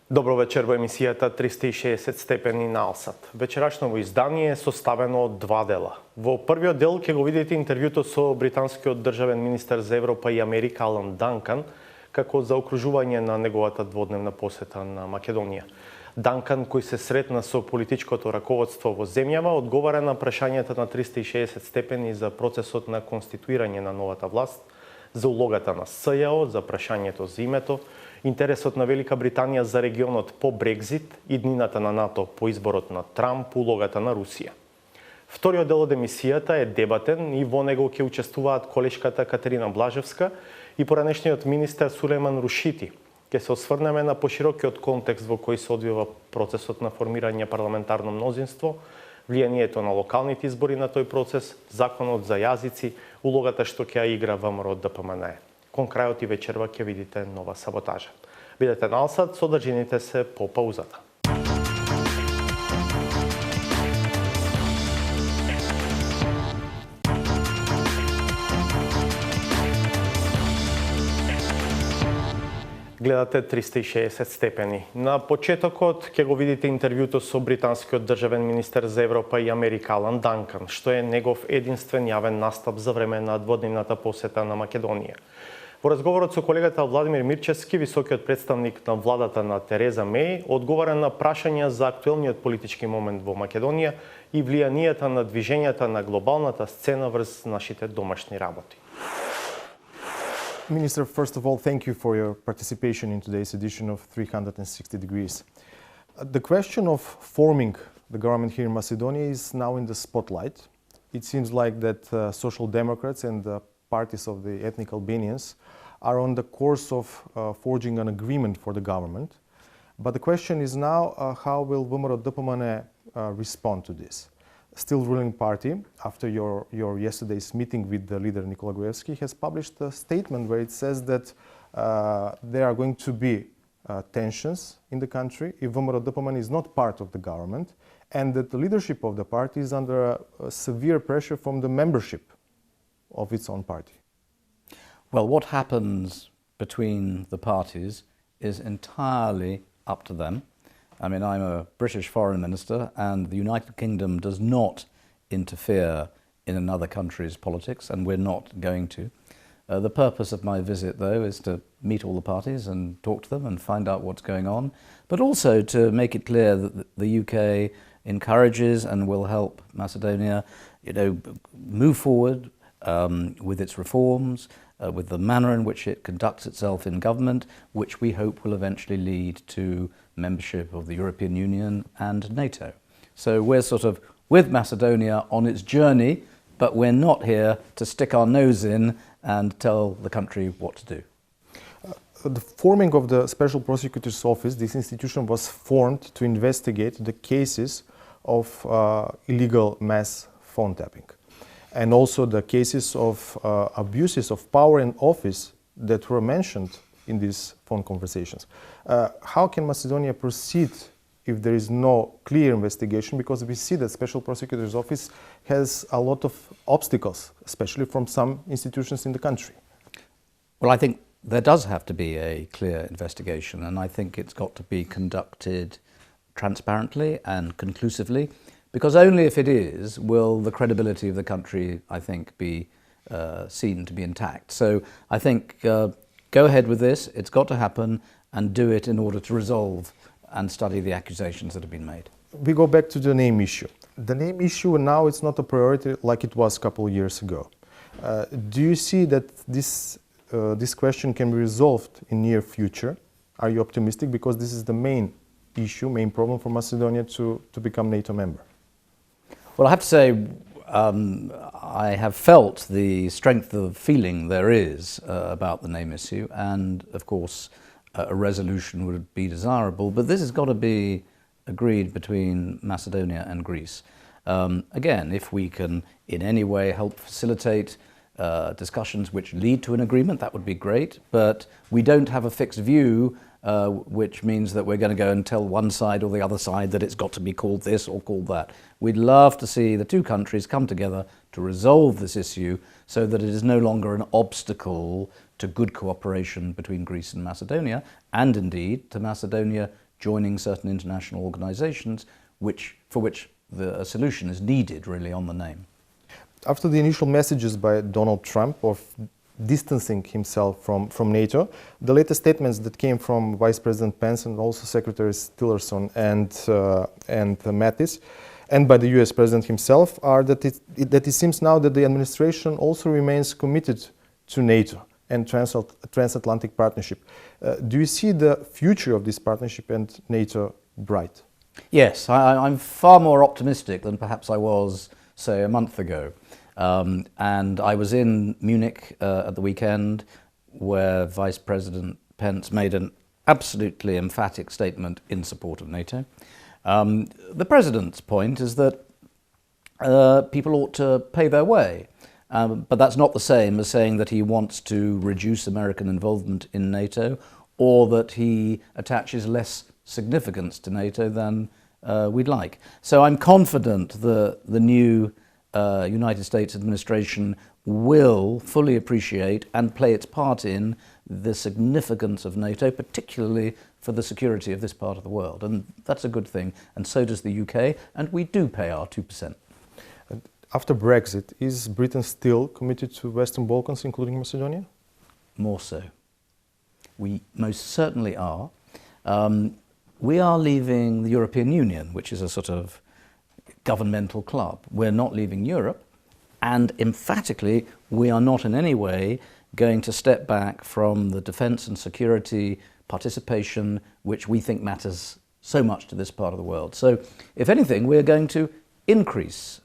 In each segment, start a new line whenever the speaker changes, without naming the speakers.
Добро вечер во емисијата 360 степени на Алсат. Вечерашното издание е составено од два дела. Во првиот дел ќе го видите интервјуто со британскиот државен министер за Европа и Америка Алан Данкан, како заокружување на неговата дводневна посета на Македонија. Данкан, кој се сретна со политичкото раководство во земјава, одговара на прашањата на 360 степени за процесот на конституирање на новата власт, за улогата на СЈО, за прашањето за името, интересот на Велика Британија за регионот по Брекзит и днината на НАТО по изборот на Трамп, улогата на Русија. Вториот дел од емисијата е дебатен и во него ќе учествуваат колешката Катерина Блажевска и поранешниот министер Сулейман Рушити. Ќе се осврнеме на поширокиот контекст во кој се одвива процесот на формирање парламентарно мнозинство, влијанието на локалните избори на тој процес, законот за јазици, улогата што ќе ја игра ВМРО ДПМН. Кон крајот и вечерва ќе видите нова саботажа. Бидете на Алсат, содржините се по паузата. Гледате 360 степени. На почетокот ќе го видите интервјуто со британскиот државен министер за Европа и Америка Алан Данкан, што е негов единствен јавен настап за време на дводневната посета на Македонија. Во разговорот со колегата Владимир Мирчевски, високиот представник на владата на Тереза Меј, одговара на прашања за актуелниот политички момент во Македонија и влијанието на движењата на глобалната сцена врз нашите домашни работи.
Minister, first of all, thank you for your participation in today's edition of 360 Degrees. The question of forming the government here in Macedonia is now in the spotlight. It seems like that Social Democrats and the parties of the ethnic Albanians are on the course of forging an agreement for the government. But the question is now, how will VMRO DPMNE respond to this? Still ruling party, after your yesterday's meeting with the leader Nikola Gruevski, has published a statement where it says that there are going to be tensions in the country if VMRO DPMNE is not part of the government, and that the leadership of the party is under severe pressure from the membership of its own party.
Well, what happens between the parties is entirely up to them. I mean, I'm a British foreign minister, and the United Kingdom does not interfere in another country's politics, and we're not going to. The purpose of my visit, though, is to meet all the parties and talk to them and find out what's going on, but also to make it clear that the UK encourages and will help Macedonia, move forward with its reforms, with the manner in which it conducts itself in government, which we hope will eventually lead to membership of the European Union and NATO. So we're sort of with Macedonia on its journey, but we're not here to stick our nose in and tell the country what to do.
The forming of the Special Prosecutor's Office, this institution was formed to investigate the cases of illegal mass phone tapping, and also the cases of abuses of power and office that were mentioned in these phone conversations. How can Macedonia proceed if there is no clear investigation? Because we see that Special Prosecutor's Office has a lot of obstacles, especially from some institutions in the country.
Well, I think there does have to be a clear investigation, and I think it's got to be conducted transparently and conclusively, because only if it is will the credibility of the country, I think, be seen to be intact. So I think go ahead with this, it's got to happen, and do it in order to resolve and study the accusations that have been made.
We go back to the name issue. The name issue now it's not a priority like it was a couple of years ago. Do you see that this question can be resolved in near future? Are you optimistic? Because this is the main issue, main problem for Macedonia to become NATO member.
Well, I have to say, I have felt the strength of feeling there is about the name issue, and of course a resolution would be desirable, but this has got to be agreed between Macedonia and Greece. Again, if we can in any way help facilitate discussions which lead to an agreement, that would be great, but we don't have a fixed view which means that we're going to go and tell one side or the other side that it's got to be called this or called that. We'd love to see the two countries come together to resolve this issue so that it is no longer an obstacle to good cooperation between Greece and Macedonia, and indeed to Macedonia joining certain international organizations for which a solution is needed really on the name.
After the initial messages by Donald Trump of distancing himself from NATO, the latest statements that came from Vice President Pence and also Secretaries Tillerson and Mattis, and by the US President himself, are that it seems now that the administration also remains committed to NATO and transatlantic partnership. Do you see the future of this partnership and NATO bright?
Yes, I'm far more optimistic than perhaps I was, say, a month ago. And I was in Munich at the weekend, where Vice President Pence made an absolutely emphatic statement in support of NATO. The President's point is that people ought to pay their way. But that's not the same as saying that he wants to reduce American involvement in NATO, or that he attaches less significance to NATO than we'd like. So I'm confident that the new United States administration will fully appreciate and play its part in the significance of NATO, particularly for the security of this part of the world. And that's a good thing. And so does the UK, and we do pay our 2%.
After Brexit, is Britain still committed to Western Balkans, including Macedonia?
More so. We most certainly are. We are leaving the European Union, which is a sort of governmental club. We're not leaving Europe, and emphatically, we are not in any way going to step back from the defence and security participation which we think matters so much to this part of the world. So, if anything, we're going to increase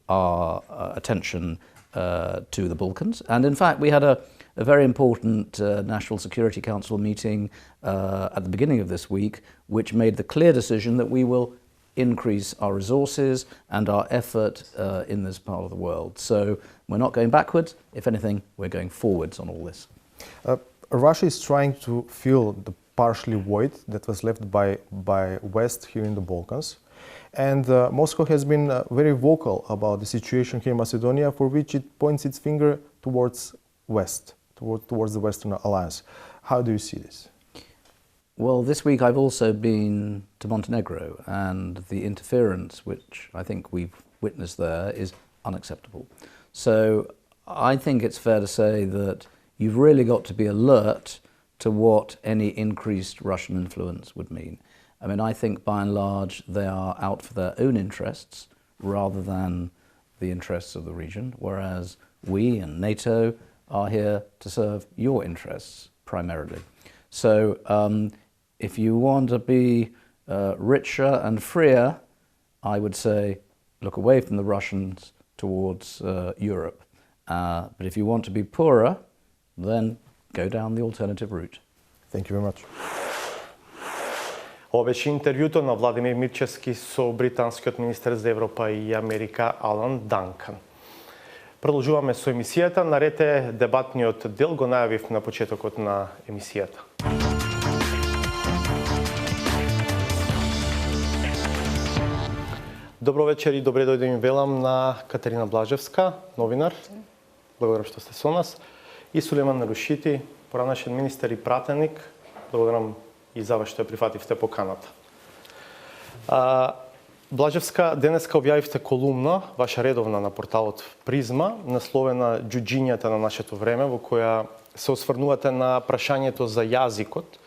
our attention to the Balkans. And in fact, we had a very important National Security Council meeting at the beginning of this week, which made the clear decision that we will increase our resources and our effort in this part of the world. So we're not going backwards. If anything, we're going forwards on all this.
Russia is trying to fill the partially void that was left by West here in the Balkans. And Moscow has been very vocal about the situation here in Macedonia, for which it points its finger towards West, towards the Western Alliance. How do you see this?
Well, this week I've also been to Montenegro, and the interference which I think we've witnessed there is unacceptable. So I think it's fair to say that you've really got to be alert to what any increased Russian influence would mean. I mean, I think by and large they are out for their own interests rather than the interests of the region, whereas we and NATO are here to serve your interests primarily. So if you want to be richer and freer, I would say look away from the Russians towards Europe. But if you want to be poorer, then go down the alternative route.
Thank you very much.
Ова беше интервјуто на Владимир Мирчевски со британскиот министер за Европа и Америка Алан Данкан. Продолжуваме со емисијата. Наред е дебатниот дел, го најавив на почетокот на емисијата. Добро вечер и добре дојде ми велам на Катерина Блажевска, новинар. Благодарам што сте со нас. И Сулейман Нарушити, поранешен министер и пратеник. Благодарам и за вас што ја прифативте поканата. Блажевска, денеска објавивте колумна, ваша редовна на порталот Призма, насловена "Џуџињата на нашето време", во која се осврнувате на прашањето за јазикот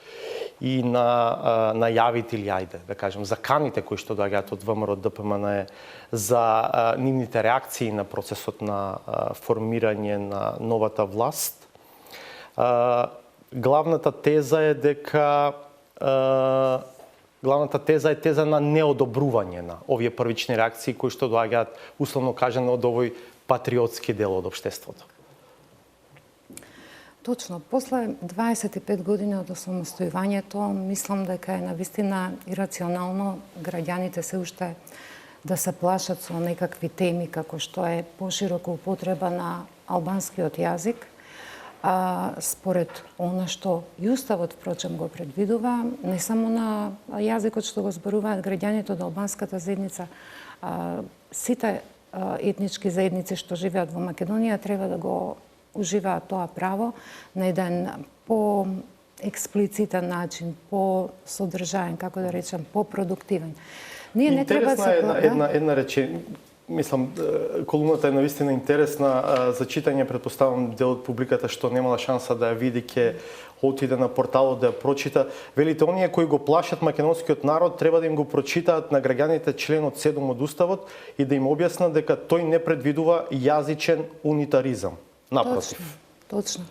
и на најавите или ајде, да кажем, заканите кои што доаѓаат од ВМРО ДПМН, за нивните реакции на процесот на формирање на новата власт. Главната теза е теза на неодобрување на овие првични реакции кои што доаѓаат, условно кажано, од овој патриотски дел од општеството.
Точно. После 25 години од осамостојувањето, мислам дека е навистина ирационално граѓаните се уште да се плашат со некакви теми како што е поширока употреба на албанскиот јазик. Според она што и Уставот, впрочем, го предвидува, не само на јазикот што го зборуваат граѓаните од албанската заедница, сите етнички заедници што живеат во Македонија треба да го уживаат тоа право на еден експлицитен начин, по-содржаен, како да речем, по-продуктивен. Ние не треба
Интересна е една реченица. Мислам, колумната е навистина интересна за читање, предпоставам дел од публиката што немала шанса да ја види, ќе отиде на порталот да ја прочита. Велите, оние кои го плашат македонскиот народ треба да им го прочитаат на граѓаните членот 7 од Уставот и да им објаснат дека тој не предвидува јазичен унитаризам. Напротив.
Точно.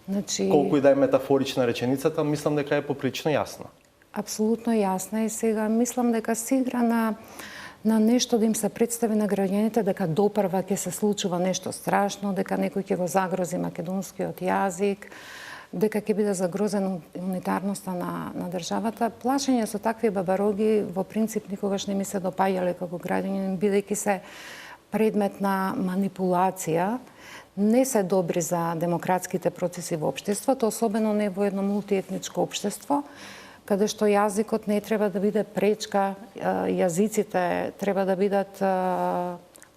Значи,
колку и да е метафорична реченицата, мислам дека е поприлично јасна.
Апсолутно јасна и сега мислам дека се игра на нешто да им се представи на граѓаните дека допрва ќе се случува нешто страшно, дека некој ќе го загрози македонскиот јазик, дека ќе биде загрозена унитарноста на државата. Плашење со такви бабароги во принцип никогаш не ми се допаѓале како граѓанин, бидејќи се предмет на манипулација, не се добри за демократските процеси во општеството, особено не во едно мултиетничко општество, каде што јазикот не треба да биде пречка, јазиците треба да бидат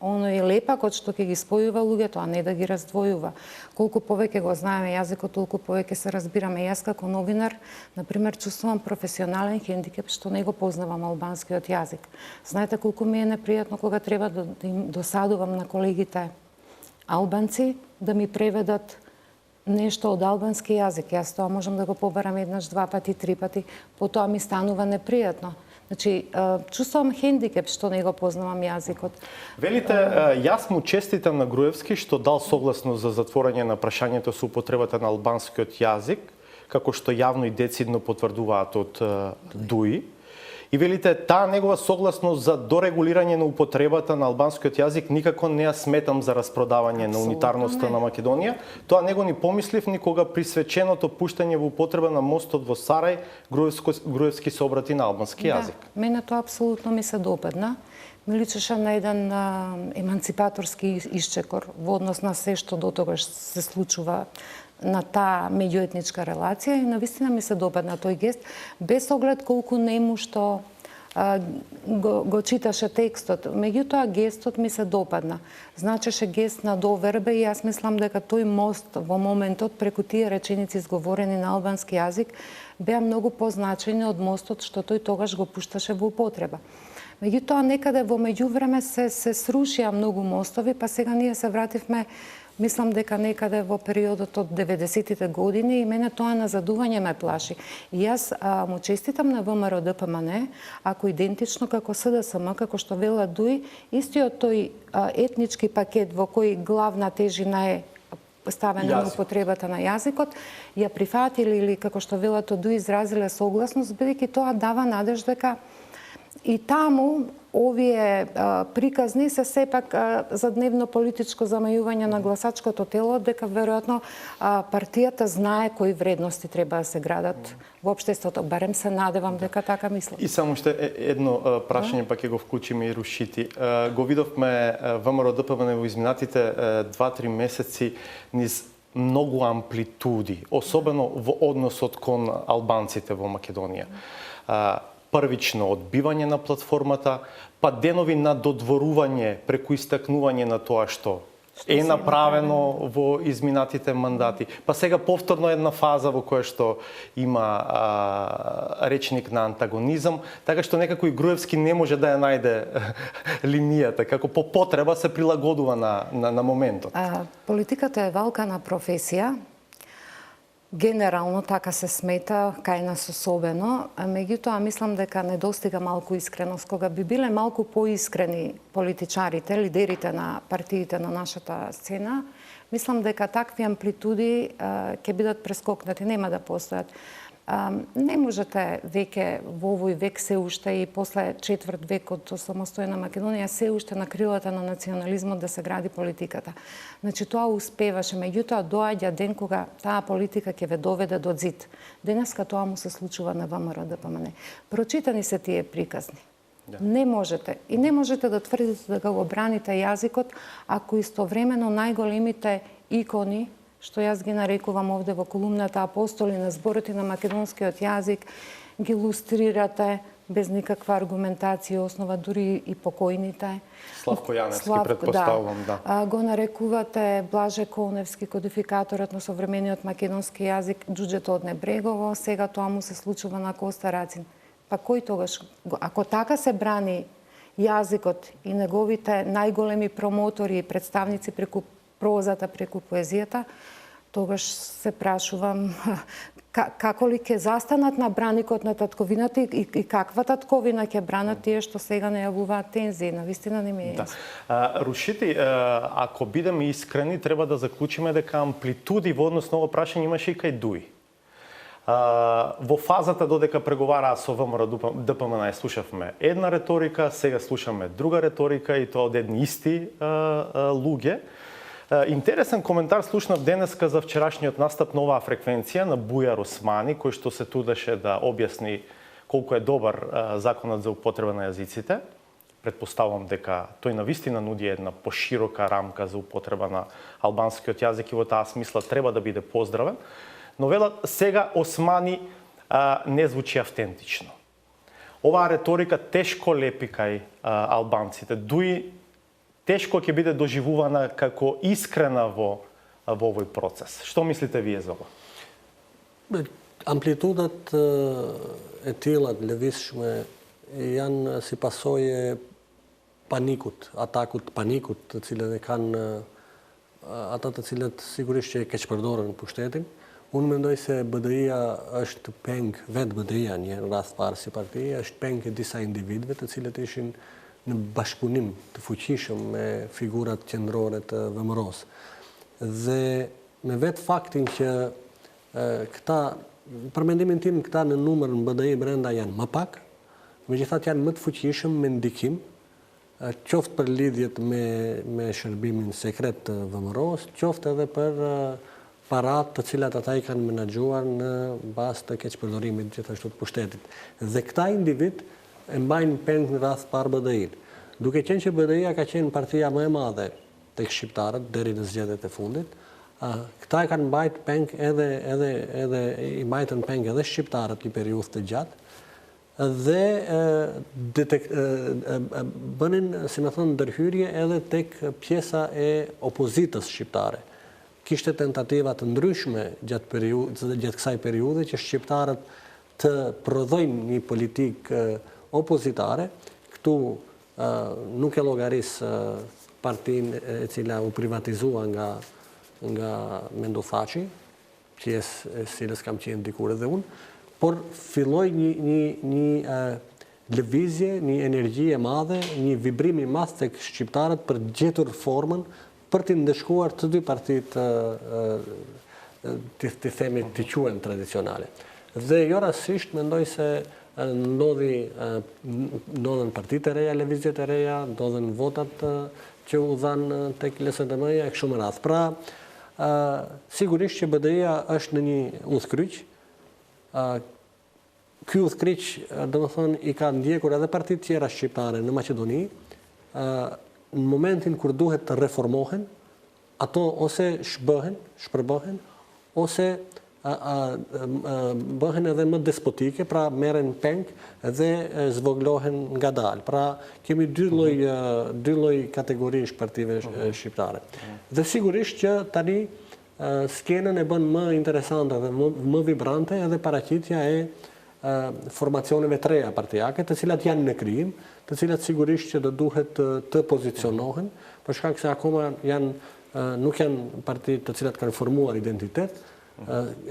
оној лепакот што ќе ги спојува луѓето, а не да ги раздвојува. Колку повеќе го знаеме јазикот, толку повеќе се разбираме. Јас како новинар, например, чувствувам професионален хендикеп што не го познавам албанскиот јазик. Знаете колку ми е непријатно кога треба да им досадувам на колегите албанци да ми преведат нешто од албански јазик. Јас тоа можам да го побарам еднаш, два пати, три пати, потоа ми станува непријатно. Значи, чувствувам хендикеп што не го познавам јазикот.
Велите, јас му честитам на Груевски што дал согласност за затворање на прашањето со употребата на албанскиот јазик, како што јавно и децидно потврдуваат од ДУИ. И велите, таа негова согласност за дорегулирање на употребата на албанскиот јазик никако не ја сметам за распродавање на унитарноста на Македонија. Тоа не го ни помислив никога при свеченото пуштање во употреба на мостот во Сарај, Груевски се обрати на албански јазик.
Да, мене тоа апсолутно ми се допадна. Ми личеше на еден еманципаторски исчекор во однос на се што дотогаш се случува на таа меѓуетничка релација и навистина ми се допадна тој гест, без оглед колку нему што го читаше текстот. Меѓутоа гестот ми се допадна. Значеше гест на довербе и јас мислам дека тој мост во моментот преку тие реченици изговорени на албански јазик беа многу позначени од мостот што тој тогаш го пушташе во употреба. Меѓутоа некаде во меѓувреме се срушија многу мостови, па сега ние се вративме, мислам дека некаде во периодот од 90-тите години и мене тоа назадување ме плаши. И јас му честитам на ВМРО ДПМН, ако идентично како СДСМ, како што вела ДУИ, истиот тој етнички пакет во кој главна тежина е ставена на употребата на јазикот, ја прифатили или како што велат ДУИ изразиле согласност, бидејќи тоа дава надеж дека и таму овие приказни се сепак за дневно политичко замајување на гласачкото тело, дека веројатно партијата знае кои вредности треба да се градат во општеството. Барем се надевам дека така мислам.
И само уште едно прашање, па ќе го вклучиме и Рушити. Го видовме ВМРО ДПМН во изминатите 2-3 месеци низ многу амплитуди, особено во односот кон албанците во Македонија. Првично одбивање на платформата, па денови на додворување преку истакнување на тоа што е направено во изминатите мандати. Па сега повторно една фаза во која што има речник на антагонизам, така што некако и Груевски не може да ја најде линијата, како по потреба се прилагодува на моментот.
Политиката е валкана професија. Генерално така се смета, кај нас особено, меѓутоа мислам дека недостига малку искреност. Кога би биле малку поискрени политичарите, лидерите на партиите на нашата сцена, мислам дека такви амплитуди ќе бидат прескокнати, нема да постојат. Не можете веќе во овој век се уште и после четврт век од самостојна Македонија се уште на крилата на национализмот да се гради политиката. Значи тоа успеваше, меѓутоа доаѓа ден кога таа политика ќе ве доведе до зид. Денеска тоа му се случува на ВМРО ДПМН. Прочитани се тие приказни. Да. Не можете. И не можете да тврдите да го браните јазикот, ако истовремено најголемите икони, што јас ги нарекувам овде во колумната апостоли на збороти на македонскиот јазик, ги илустрирате без никаква аргументација и основа, дури и покојните.
Славко Јаневски, предпоставувам, да.
Го нарекувате Блаже Колневски кодификаторот на современиот македонски јазик, џуџето од Небрегово, сега тоа му се случува на Коста Рацин. Па кој тогаш, ако така се брани јазикот и неговите најголеми промотори и представници преку прозата, преку поезијата, тогаш се прашувам како ли ќе застанат на браникот на татковината и каква татковина ќе бранат тие што сега најавуваат тензии. Навистина не ми е јасно.
Рушити, ако бидеме искрени, треба да заклучиме дека амплитуди во однос на ово прашање имаше и кај Дуи. Во фазата додека преговараа со ВМРО ДПМН слушавме една реторика, сега слушаме друга реторика и тоа од едни исти луѓе. Интересен коментар слушнав денеска за вчерашниот настап на оваа фреквенција на Бујар Османи, кој што се трудеше да објасни колку е добар законот за употреба на јазиците. Предпоставувам дека тој навистина нуди една поширока рамка за употреба на албанскиот јазик и во таа смисла треба да биде поздравен. Но велат сега Османи не звучи автентично. Оваа реторика тешко лепи кај албанците. Дуи тешко ќе биде доживувана како искрена во овој процес. Што мислите вие за ова?
Амплитудат е тилат, левишме, јан си пасоје паникот, атакот, паникот, cilët e kanë ata të cilët sigurisht që e keq përdoren pushtetin. Unë mendoj se BDI-a është peng, vetë BDI-a një rast parë si parti, është peng e disa individëve të cilët ishin në bashkëpunim të fuqishëm me figurat qendrore të VMRO-s. Dhe me vetë faktin që këta, për mendimin tim, këta në numër në BDI brenda janë më pak, megjithatë janë më të fuqishëm me ndikim, qoftë për lidhjet me shërbimin sekret të VMRO-s, qoftë edhe për parat të cilat ata i kanë menaxhuar në bazë të keqpërdorimit gjithashtu të pushtetit. Dhe këta individ e mbajnë peng në rast parë BDI-n. Duke qenë që BDI-a ka qenë partia më e madhe tek shqiptarët deri në zgjedhjet e fundit, këta e kanë mbajt peng edhe i mbajtën peng edhe shqiptarët një periudhë të gjatë dhe bënin, si më thonë, ndërhyrje edhe tek pjesa e opozitës shqiptare. Kishte tentativa të ndryshme gjatë kësaj periudhe që shqiptarët të prodhojnë një politikë opozitare. Këtu nuk e llogaris partinë e cila u privatizua nga Mendothaçi, pjesë e cilës kam qenë dikur edhe unë, por filloi një lëvizje, një energji e madhe, një vibrim i madh tek shqiptarët për gjetur formën për të ndeshkuar të dy partitë të themi të quhen tradicionale. Dhe jo rastësisht mendoj se ndodhen partitë e reja, lëvizjet e reja, ndodhen votat që u dhanë tek LSDM-ja e kështu me radhë. Pra, sigurisht që BDI-a është në një udhkryq. Ky udhkryq, domethënë, i ka ndjekur edhe partitë tjera shqiptare në Maqedoni. Në momentin kur duhet të reformohen, ato ose shpërbëhen, ose bëhen edhe më despotike, pra merren peng dhe zvoglohen ngadalë. Pra kemi dy lloj kategorish partive shqiptare. Dhe sigurisht që tani skenën e bën më interesante dhe më vibrante edhe paraqitja e formacioneve të reja partijake, të cilat janë në krijim, të cilat sigurisht që do duhet të pozicionohen, për shkak se akoma nuk janë parti të cilat kanë formuar identitet,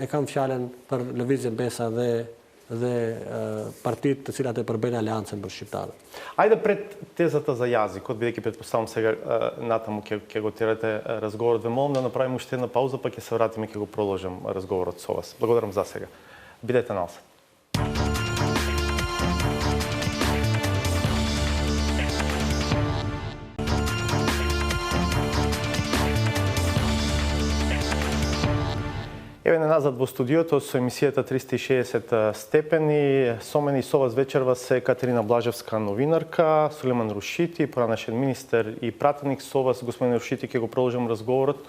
e kam fjalën për Lëvizjen Besa dhe partitë të cilat e përbën aleancën për shqiptarët.
Ајде пред тезата за јазикот, бидејќи претпоставам сега натаму ќе го тирате разговорот, ве молам да направиме уште една пауза, па ќе се вратиме и ќе го продолжим разговорот со вас. Благодарам за сега. Бидете на осад. Еве назад во студиото со емисијата 360 степени. Со мене и со вас вечерва се Катерина Блажевска, новинарка, Сулейман Рушити, поранешен министер и пратеник. Со вас, господин Рушити, ќе го продолжим разговорот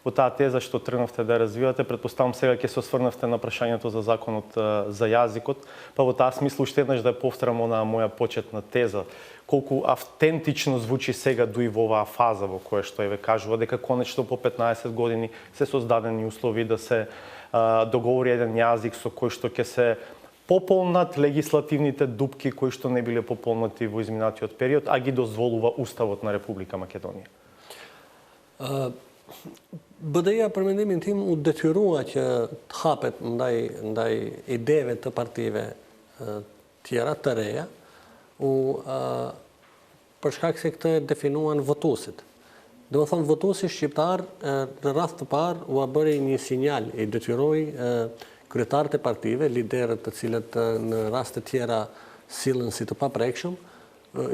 во таа теза што тргнавте да развивате, претпоставам сега ќе се осврнавте на прашањето за законот за јазикот, па во таа смислу уште еднаш да ја повторам онаа моја почетна теза, колку автентично звучи сега дуи во оваа фаза во која што еве кажува дека конечно по 15 години се создадени услови да се договори еден јазик со кој што ќе се пополнат легислативните дупки кои што не биле пополнати во изминатиот период, а ги дозволува Уставот на Република Македонија.
BDI-a për mendimin tim u detyrua që të hapet ndaj ideve të partive tjera të reja, për shkak se këtë definuan votuesit. Do të thonë votuesi shqiptar në rast të parë u bëri një sinjal, i detyroi kryetarët e partive, liderët të cilët në raste të tjera sillen si të paprekshëm,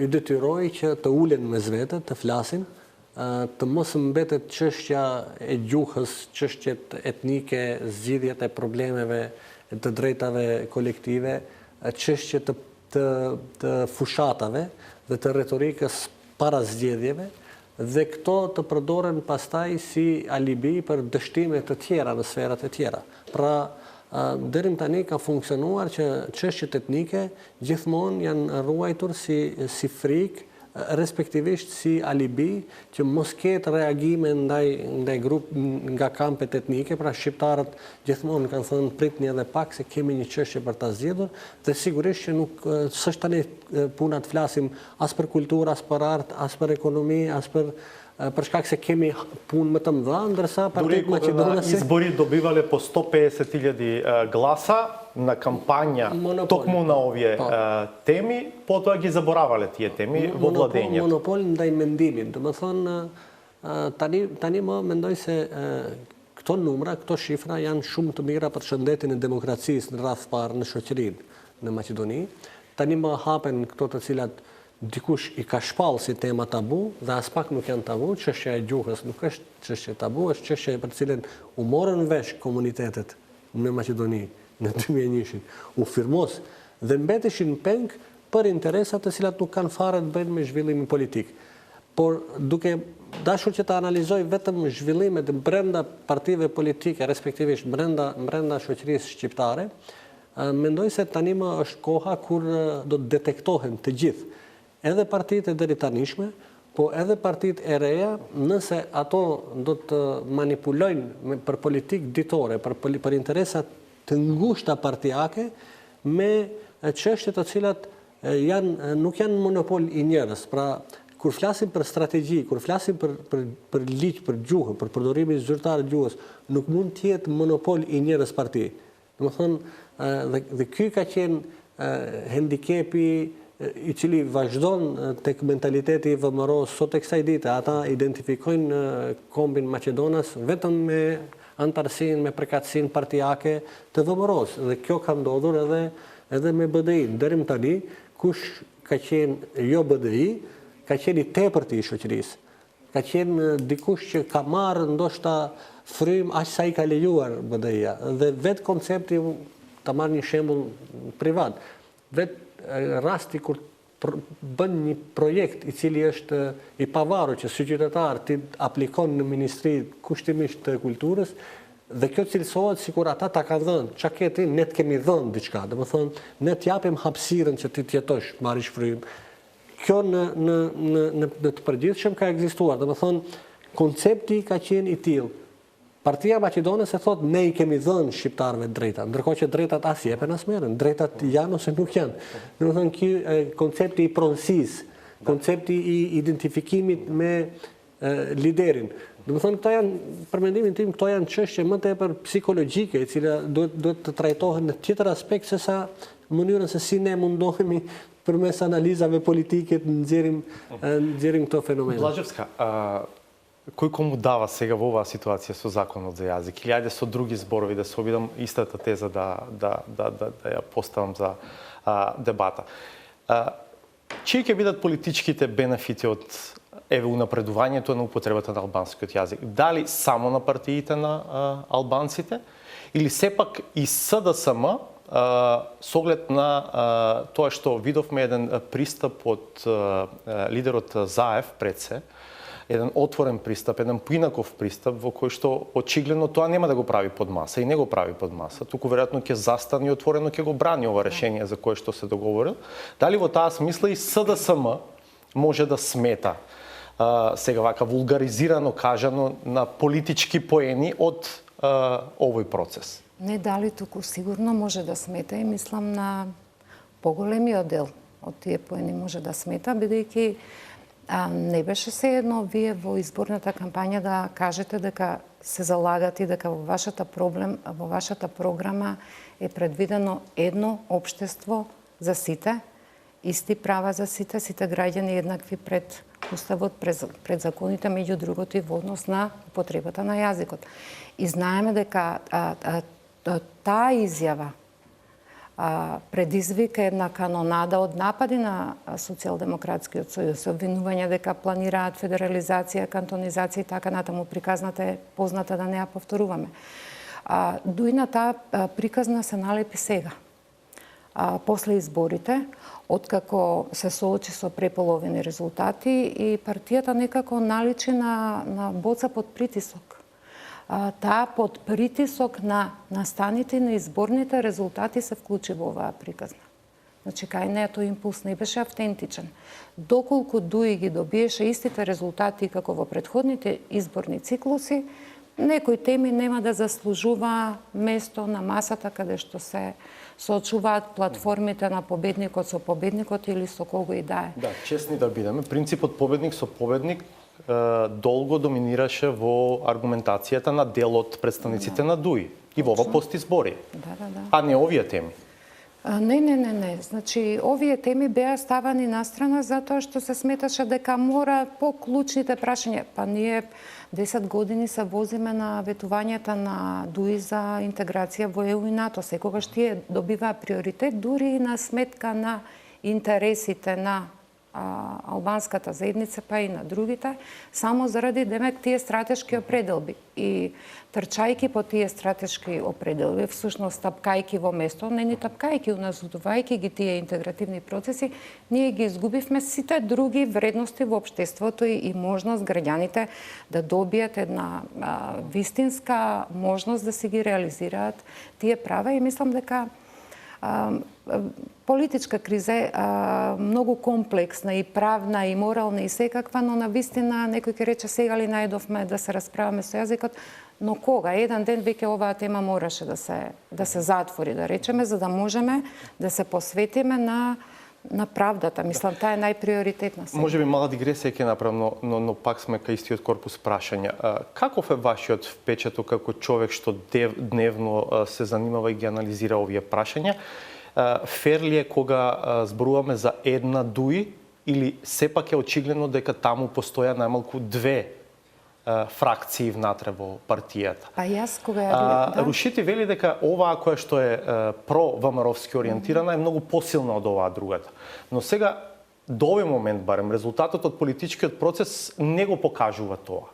i detyroi që të ulen mes vete, të flasin, të mos mbetet çështja e gjuhës, çështjet etnike, zgjidhjet e problemeve të drejtave kolektive, çështjet të fushatave dhe të retorikës para zgjedhjeve, dhe këto të përdoren pastaj si alibi për dështime të tjera në sferat e tjera. Pra, deri tani ka funksionuar që çështjet etnike gjithmonë janë ruajtur si frikë, respektivisht si alibi që mos ketë reagime ndaj grup nga kampet etnike, pra shqiptarët gjithmonë kanë thënë pritni edhe pak se kemi një çështje për ta zgjedhur, dhe sigurisht që nuk s'është tani puna të flasim as për kulturë, as për art, as për ekonomi, as për shkak se kemi punë më të mëdha, ndërsa Partitë Maqedonase
избори добивале по 150.000 гласа на кампања токму на овие теми, потоа ги заборавале тие теми во владењето.
Monopol ndaj mendimit. Do të thonë tani më mendoj se këto numra, këto shifra janë shumë të mira për shëndetin e demokracisë në radh parë në shoqërinë në Maqedoni. Tani më hapen këto të cilat dikush i ka shpallë si tema tabu, dhe as pak nuk janë tabu. Çështja e gjuhës nuk është çështje tabu, është çështje për të cilën u morën vesh komunitetet në Maqedoni në 2001-shin, u firmos dhe mbeteshin peng për interesat të cilat nuk kanë fare të bëjnë me zhvillimin politik. Por duke dashur që të analizoj vetëm zhvillimet brenda partive politike, respektivisht brenda shoqërisë shqiptare, mendoj se tani më është koha kur do të detektohen të gjithë, edhe partitë e deritanishme, po edhe partitë e reja, nëse ato do të manipulojnë për politikë ditore, për interesat të ngushta partijake, me çështje të cilat nuk janë monopol i njerëz. Pra, kur flasim për strategji, kur flasim për ligj, për gjuhën, për përdorimin zyrtar të gjuhës, nuk mund të jetë monopol i njerëz parti. Domethënë, dhe ky ka qenë handikepi i cili vazhdon tek mentaliteti vëmëros sot e kësaj dite. Ata identifikojnë kombin Maqedonas vetëm me antarësinë, me përkatësinë partijake të vëmëros. Dhe kjo ka ndodhur edhe me BDI. Deri më tani, kush ka qenë jo BDI, ka qenë i tepërt i shoqërisë. Ka qenë dikush që ka marrë ndoshta frym aq sa i ka lejuar BDI-ja. Dhe vetë koncepti, ta marr një shembull privat, vetë rasti kur bën një projekt i cili është i pavarur që si qytetar ti aplikon në Ministri kushtimisht të kulturës, dhe kjo cilësohet sikur ata ta kanë dhënë, çka ke ti, ne të kemi dhënë diçka. Domethënë, ne të japim hapësirën që ti të jetosh, marrësh frym. Kjo në të përgjithshëm ka ekzistuar. Domethënë, koncepti ka qenë i tillë. Partia Maqedonase thot ne i kemi dhënë shqiptarëve drejta, ndërkohë që drejtat as jepen as merren, drejtat janë ose nuk janë. Domethënë ky koncepti i pronësisë, koncepti i identifikimit me liderin. Domethënë këto janë, për mendimin tim, këto janë çështje më tepër psikologjike, e cila duhet të trajtohen në tjetër aspekt se sa mënyrën se si ne mundohemi përmes analizave politike të nxjerrim këto fenomene.
Блажевска, кој кому дава сега во оваа ситуација со законот за јазик? Или ајде со други зборови да се обидам истата теза да ја поставам за дебата. Чии ќе бидат политичките бенефити од унапредувањето на употребата на албанскиот јазик? Дали само на партиите на албанците или сепак и СДСМ со оглед на тоа што видовме еден пристап од лидерот Заев пред се, еден отворен пристап, еден поинаков пристап во кој што очигледно тоа нема да го прави под маса и не го прави под маса, туку веројатно ќе застане и отворено ќе го брани ова решение за кое што се договорил. Дали во таа смисла и СДСМ може да смета сега вака вулгаризирано кажано на политички поени од овој процес?
Не дали, туку сигурно може да смета и мислам на поголемиот дел од тие поени може да смета, бидејќи не беше 세едно вие во изборната кампања да кажете дека се залагате и дека во вашата програма е предвидено едно општество за сите, исти права за сите, сите граѓани еднакви пред Уставот, пред законите, меѓу другото и во однос на употребата на јазикот. И знаеме дека таа изјава предизвика една канонада од напади на Социјалдемократскиот сојуз, обвинување дека планираат федерализација, кантонизација и така натаму. Приказната е позната, да не ја повторуваме. Дуина таа приказна се налепи сега. После изборите, откако се соочи со преполовени резултати и партијата некако наличи на боца под притисок. Таа под притисок на настаните и на изборните резултати се вклучи во оваа приказна. Значи, кај неја тој импулс не беше автентичен. Доколку Дуи ги добиеше истите резултати како во претходните изборни циклуси, некои теми нема да заслужува место на масата каде што се соочуваат платформите на победникот со победникот или со кого и да е.
Да, честни да бидеме, принципот победник со победник долго доминираше во аргументацијата на дел од представниците на Дуи и во ова постизбори.
Да.
А не овие теми.
Не. Значи, овие теми беа ставани настрана затоа што се сметаше дека мора по клучните прашања. Па ние 10 години се возиме на ветувањата на Дуи за интеграција во ЕУ и НАТО. Секогаш тие добиваа приоритет, дури и на сметка на интересите на албанската заедница, па и на другите, само заради демек тие стратешки определби. И трчајки по тие стратешки определби, всушност тапкајки во место, не ни тапкајки, уназудувајки ги тие интегративни процеси, ние ги изгубивме сите други вредности во општеството и можност граѓаните да добијат една вистинска можност да си ги реализираат тие права и мислам дека политичка криза е многу комплексна и правна и морална и секаква, но на вистина некој ќе рече сега ли најдовме да се расправаме со јазикот, но кога? Еден ден веќе оваа тема мораше да се затвори, да речеме, за да можеме да се посветиме на правдата. Мислам, таа е најприоритетна.
Може би мала дигресија ќе направам, но пак сме кај истиот корпус прашања. Каков е вашиот впечаток како човек што дневно се занимава и ги анализира овие прашања? Фер ли е кога зборуваме за една Дуи или сепак е очигледно дека таму постоја најмалку две фракции внатре во партијата?
Па јас кога ја
Рушити вели дека оваа која што е про-ВМРОвски ориентирана е многу посилна од оваа другата. Но сега, до овој момент барем, резултатот од политичкиот процес не го покажува тоа.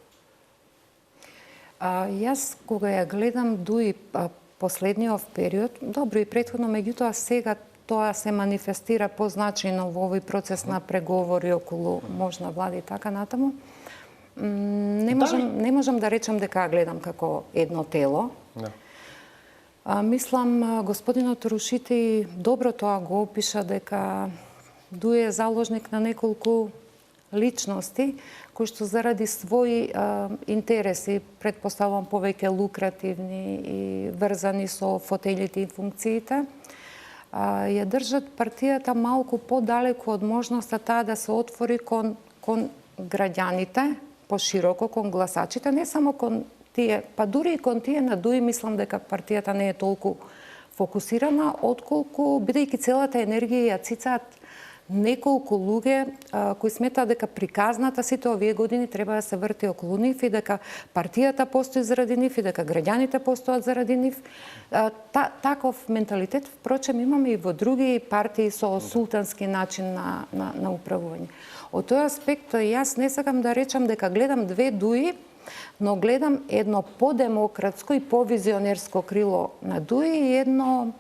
Јас кога ја гледам Дуи последниот период, добро и претходно, меѓутоа сега тоа се манифестира позначајно во овој процес на преговори околу можна влада и така натаму. Не можам да речам дека гледам како едно тело. Да. Мислам, господинот Рушити добро тоа го опиша, дека Дуи е заложник на неколку личности кои што заради своји интереси, предпоставувам повеќе лукративни и врзани со фотелите и функциите, ја држат партијата малку подалеку од можноста таа да се отвори кон граѓаните, пошироко кон гласачите, не само кон тие, па дури и кон тие на Дуи, мислам дека партијата не е толку фокусирана, отколку бидејќи целата енергија ја цицаат неколку луѓе кои сметаат дека приказната сите овие години треба да се врти околу нив и дека партијата постои заради нив и дека граѓаните постојат заради нив. Таков менталитет, впрочем, имаме и во други партии со султански начин на управување. Од тој аспект, јас не сакам да речам дека гледам две Дуи, но гледам едно подемократско и повизионерско крило на Дуи и едно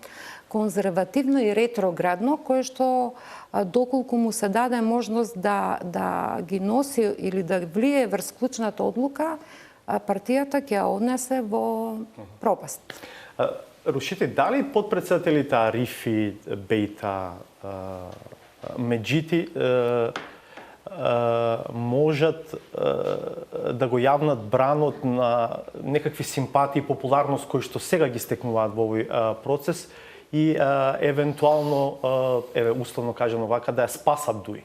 конзервативно и ретроградно, кое што доколку му се даде можност да ги носи или да влие врз клучната одлука, партијата ќе ја однесе во пропаст.
Рушите, дали подпредседателите Арифи, Бейта, Меджити можат да го јавнат бранот на некакви симпатии и популарност кои што сега ги стекнуваат во овој процес и евентуално, условно кажано вака, да ја спасат дуи?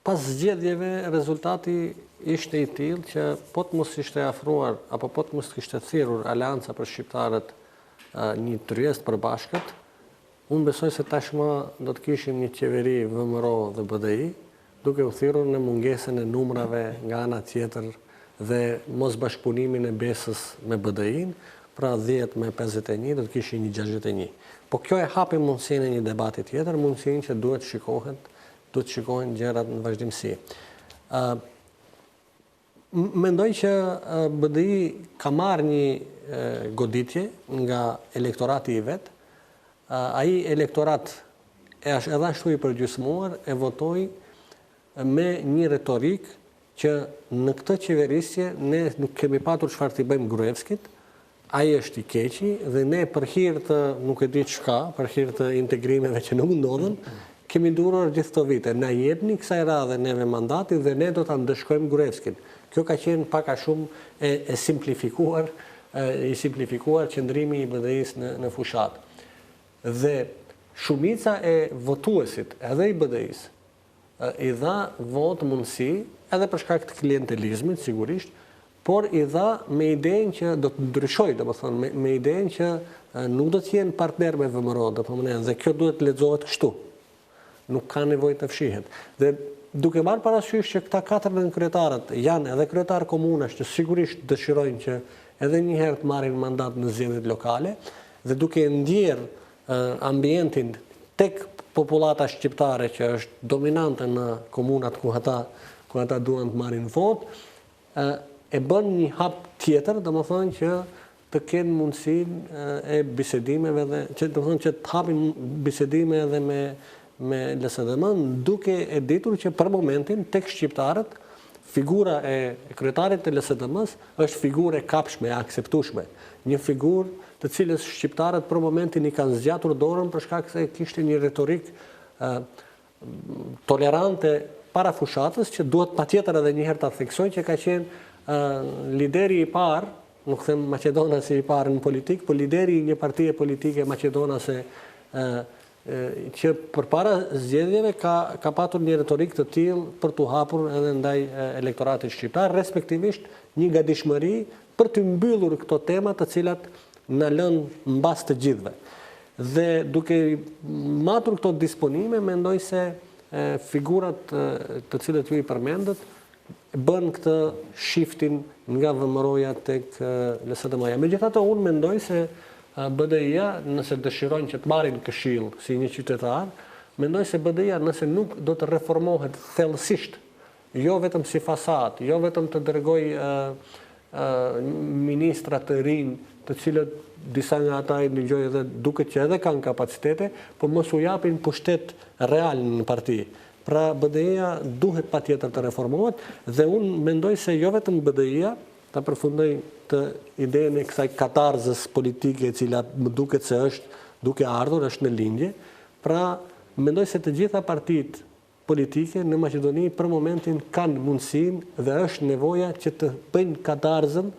Pas zgjedhjeve, rezultati ishte i tillë që po të mos ishte afruar, apo po të mos kishte thirrur Aleanca për shqiptarët një tryezë të përbashkët, unë besoj se tashmë do të kishim një qeveri VMRO dhe BDI, duke u thirrur në mungesën e numrave nga ana tjetër dhe mos bashkëpunimin e Besës me BDI-n, pra 10 me 51 do të kishin një 61. Po kjo e hapi mundësinë e një debati tjetër, mundësinë që duhet shikohen gjërat në vazhdimsi. Mendoj që BDI ka marrë një goditje nga elektorati i vet. Ai elektorat edhe ashtu i përgjysmuar e votoi me një retorik që në këtë qeverisje ne nuk kemi patur çfarë t'i bëjmë Gruevskit. Ai është i keqi dhe ne për hir të nuk e di çka, për hir të integrimeve që nuk ndodhen, kemi durur gjithë këto vite. Na jepni kësaj radhe neve mandatin dhe ne do ta ndëshkojmë Gruevskin. Kjo ka qenë pak a shumë i simplifikuar qëndrimi i BDI-s në fushat. Dhe shumica e votuesit edhe i BDI-s i dha votë mundësi edhe për shkak të klientelizmit sigurisht, por i dha me idenë që do të ndryshojë, domethënë me idenë që nuk do të jenë partner me VMRO, domethënë dhe kjo duhet lexohet kështu. Nuk ka nevojë të fshihet. Dhe duke marrë parasysh që këta 4 kryetarët janë edhe kryetar komunash që sigurisht dëshirojnë që edhe një herë të marrin mandat në zgjedhjet lokale dhe duke ndjerë ambientin tek popullata shqiptare që është dominante në komunat ku ata duan të marrin votë, e bën një hap tjetër, domethënë që të kenë mundësinë e bisedimeve dhe që të hapin bisedime edhe me LSDM, duke e ditur që për momentin tek shqiptarët figura e kryetarit të LSDM-s është figurë e kapshme, e akseptueshme. Një figurë të cilës shqiptarët për momentin i kanë zgjatur dorën për shkak se kishte një retorik tolerante para fushatës që duhet patjetër edhe një herë ta theksoj që ka qenë lideri i parë, nuk them maqedonasi i parë në politikë, por lideri i një partie politike maqedonase që përpara zgjedhjeve ka patur një retorik të tillë për t'u hapur edhe ndaj elektoratit shqiptar, respektivisht një gatishmëri për të mbyllur këto tema të cilat na lënë mbas të gjithëve. Dhe duke matur këto disponime, mendoj se figurat të cilët ju i përmendët bën këtë shiftin nga VMRO-ja tek LSDM-ja. Megjithatë, unë mendoj se BDI-ja, nëse dëshirojnë që të marrin këshill si një qytetar, mendoj se BDI-ja nëse nuk do të reformohet thellësisht, jo vetëm si fasad, jo vetëm të dërgoj ministra të rinj, të cilët disa nga ata i dëgjoj edhe duket që edhe kanë kapacitete, por mos u japin pushtet real në parti. Pra BDI-ja duhet patjetër të reformohet dhe unë mendoj se jo vetëm BDI-ja, ta përfundoj të idenë e kësaj katarzës politike e cila më duket se është duke ardhur, është në lindje. Pra, mendoj se të gjitha partitë politike në Maqedoni për momentin kanë mundësinë dhe është nevoja që të bëjnë katarzën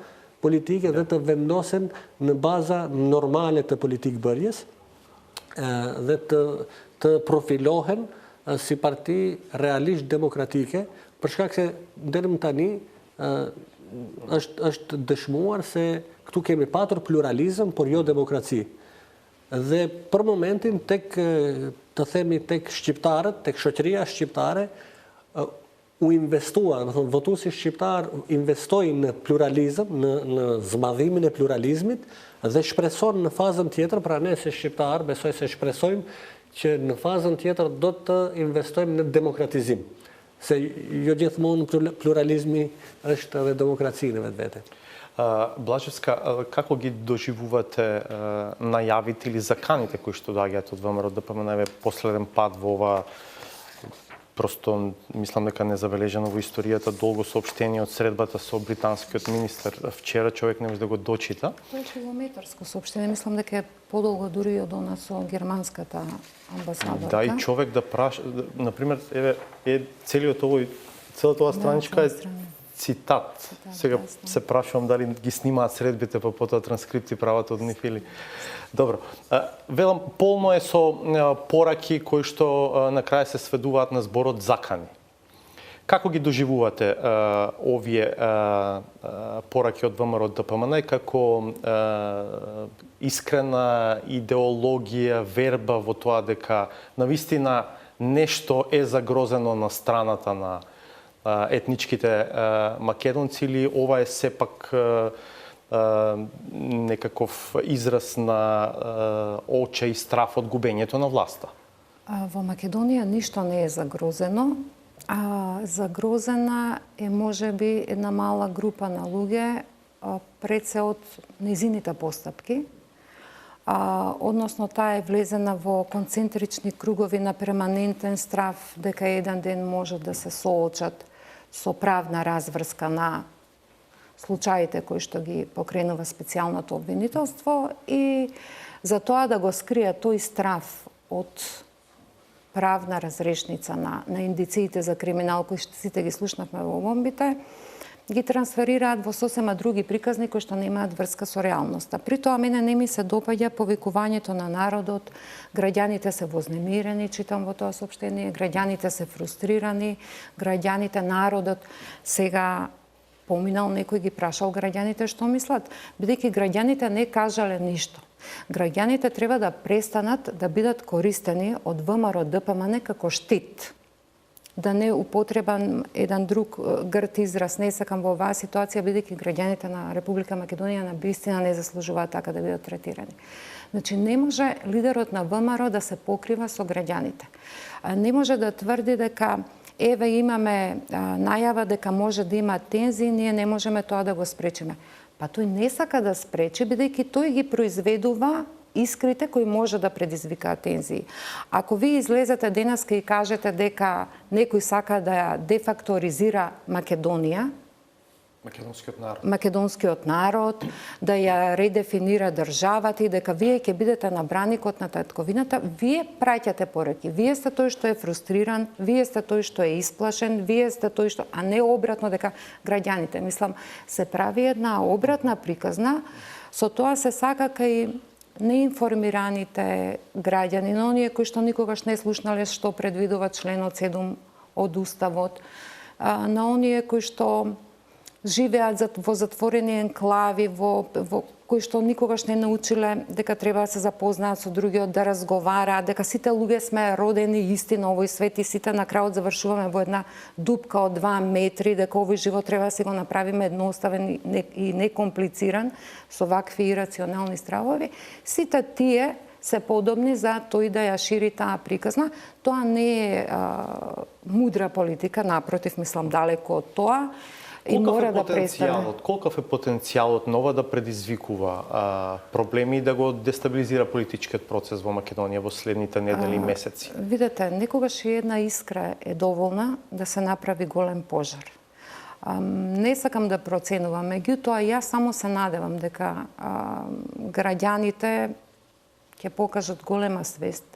politike dhe të vendosen në baza normale të politikë bërjes dhe të profilohen si parti realisht demokratike, për shkak se deri më tani është dëshmuar se këtu kemi patur pluralizëm, por jo demokraci. Dhe për momentin tek shqiptarët, tek shoqëria shqiptare u investua, do të thonë votuesi shqiptar investoi në pluralizëm, në zmadhimin e pluralizmit dhe shpreson në fazën tjetër, pra ne si shqiptar besoj se shpresojmë që në fazën tjetër do të investojmë në demokratizim. Se jo gjithmonë pluralizmi është edhe demokraci në vetvete.
Блажевска, како ги доживувате најавите или заканите кои што доаѓаат од ВМРО ДПМН последен пат во ова просто мислам дека незабележано во историјата долго соопштение од средбата со британскиот министер. Вчера човек не може да го дочита.
Тоа е километарско соопштение, мислам дека е подолго дури од она со германската амбасадорка.
Да, и човек да праша, например, целата ова страничка е цитат. Сега се прашувам дали ги снимаат средбите, па потоа транскрипти прават од нив или... Добро. Велам, полно е со пораки кои што на крај се сведуваат на зборот закани. Како ги доживувате овие пораки од ВМРО ДПМН како искрена идеологија, верба во тоа дека навистина нешто е загрозено на страната на етничките македонци или ова е сепак некаков израз на оче и страф од губењето на власта?
Во Македонија ништо не е загрозено. Загрозена е можеби една мала група на луѓе пред се од незините постапки. Односно, таа е влезена во концентрични кругови на перманентен страф дека еден ден може да се соочат со правна разврска на случаите кои што ги покренува специјалното обвинителство и за тоа да го скријат тој страф од правна разрешница на индициите за криминал кои што сите ги слушнавме во бомбите, ги трансферираат во сосема други приказни кои што немаат врска со реалноста. При тоа мене не ми се допаѓа повикувањето на народот, граѓаните се вознемирени, читам во тоа соопштение, граѓаните се фрустрирани, граѓаните, народот сега поминал некој ги прашал граѓаните што мислат, бидејќи граѓаните не кажале ништо. Граѓаните треба да престанат да бидат користени од ВМРО ДПМН како штит. Да не употребам еден друг грд израз, не сакам во оваа ситуација, бидејќи граѓаните на Република Македонија на вистина не заслужуваат така да бидат третирани. Значи, не може лидерот на ВМРО да се покрива со граѓаните. Не може да тврди дека еве имаме најава дека може да има тензии, ние не можеме тоа да го спречиме. Па тој не сака да спречи, бидејќи тој ги произведува искрите кои може да предизвикаат тензии. Ако ви излезете денеска и кажете дека некој сака да ја дефакторизира Македонија, македонскиот народ, да ја редефинира државата и дека вие ќе бидете на браникот на татковината, вие праќате пораки. Вие сте тој што е фрустриран, вие сте тој што е исплашен, вие сте тој што, а не обратно дека граѓаните. Мислам, се прави една обратна приказна, со тоа се сака кај неинформираните граѓани, но оние кои што никогаш не слушнале што предвидува членот 7 од Уставот, на оние кои што живеат во затворени енклави, во кои што никогаш не научиле дека треба да се запознаат со другиот, да разговараат, дека сите луѓе сме родени исти на овој свет и сите на крајот завршуваме во една дупка од 2 метри, дека овој живот треба да си го направиме едноставен и некомплициран со вакви ирационални стравови. Сите тие се подобни за тој да ја шири таа приказна. Тоа не е мудра политика, напротив, мислам далеко од тоа. И мора да престане.
Колкав е потенцијалот нова да предизвикува проблеми и да го дестабилизира политичкиот процес во Македонија во следните недели и месеци?
Видете, некогаш и една искра е доволна да се направи голем пожар. Не сакам да проценувам, меѓутоа јас само се надевам дека граѓаните ќе покажат голема свест,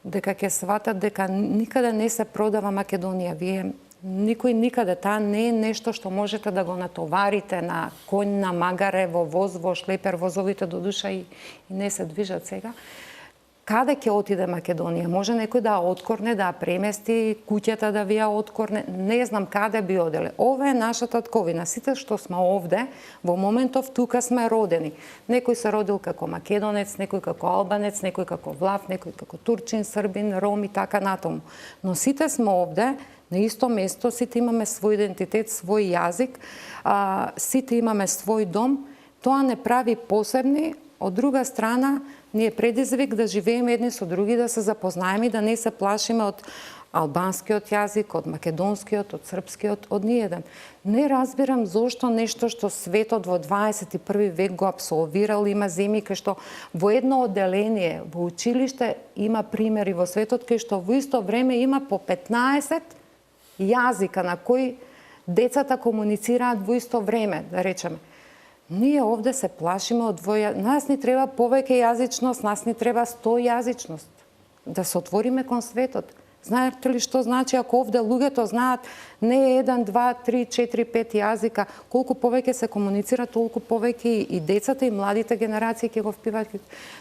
дека ќе сватат дека никаде не се продава Македонија. Никој никаде, таа не е нешто што можете да го натоварите на конј, на магаре, во воз, во шлепер, возовите до душа и не се движат сега. Каде ќе отиде Македонија? Може некој да откорне, да премести, куќата да ви ја откорне, не знам каде би оделе. Ова е нашата татковина. Сите што сме овде, во моментов тука сме родени. Некој се родил како македонец, некој како албанец, некој како влав, некој како турчин, србин, ром и така натаму. Но сите сме овде, на исто место, сите имаме свој идентитет, свој јазик, сите имаме свој дом. Тоа не прави посебни. Од друга страна, ни е предизвик да живееме едни со други, да се запознаеме и да не се плашиме од албанскиот јазик, од македонскиот, од српскиот, од ниеден. Не разбирам зошто нешто што светот во 21. век го апсолвирал, има земји кај што во едно одделение во училиште има примери во светот кај што во исто време има по 15 јазика на кои децата комуницираат во исто време, да речеме. Ние овде се плашиме од нас ни треба повеќе јазичност, нас ни треба 100 јазичност. Да се отвориме кон светот. Знаете ли што значи ако овде луѓето знаат не 1, 2, 3, 4, 5 јазика, колку повеќе се комуницира, толку повеќе и децата и младите генерации ќе го впиваат.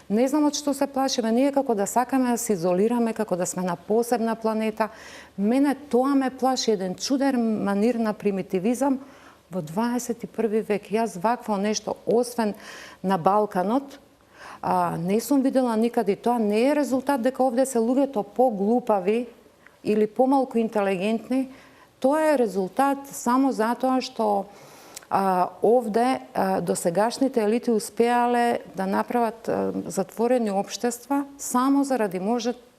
Не знам од што се плашиме, ние како да сакаме да се изолираме, како да сме на посебна планета. Мене тоа ме плаши, еден чуден манир на примитивизам во 21. век. Јас вакво нешто, освен на Балканот, не сум видела никаде. Тоа не е резултат дека овде се луѓето поглупави или помалку интелигентни. Тоа е резултат само затоа што овде досегашните елити успеале да направат затворени општества само заради